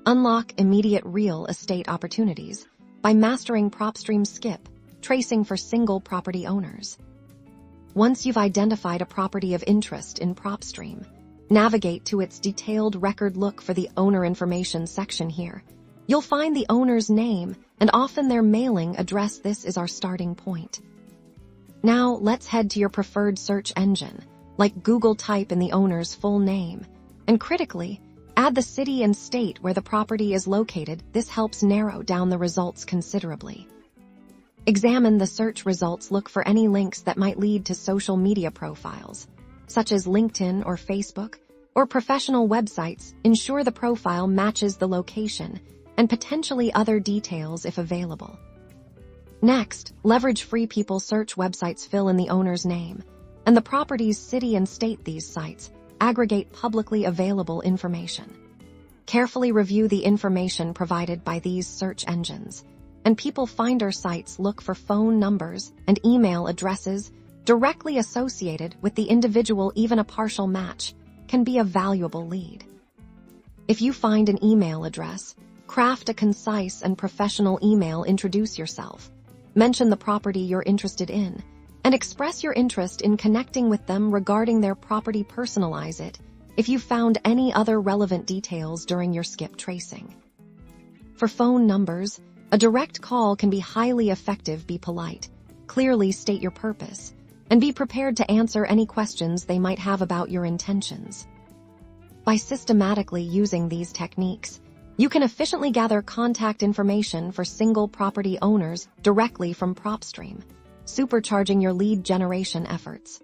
Unlock immediate real estate opportunities by mastering Propstream Skip, tracing for single property owners. Once you've identified a property of interest in Propstream, navigate to its detailed record. Look for the owner information section here. You'll find the owner's name and often their mailing address. This is our starting point. Now let's head to your preferred search engine, like Google. Type in the owner's full name, and critically, add the city and state where the property is located. This helps narrow down the results considerably. Examine the search results. Look for any links that might lead to social media profiles, such as LinkedIn or Facebook, or professional websites. Ensure the profile matches the location and potentially other details if available. Next, leverage free people search websites. Fill in the owner's name and the property's city and state. These sites aggregate publicly available information. Carefully review the information provided by these search engines. And people finder sites look for phone numbers and email addresses directly associated with the individual. Even a partial match can be a valuable lead. If you find an email address, craft a concise and professional email. Introduce yourself, mention the property you're interested in, and express your interest in connecting with them regarding their property. Personalize it if you found any other relevant details during your skip tracing. For phone numbers, a direct call can be highly effective. Be polite, clearly state your purpose, and be prepared to answer any questions they might have about your intentions. By systematically using these techniques, you can efficiently gather contact information for single property owners directly from Propstream, supercharging your lead generation efforts.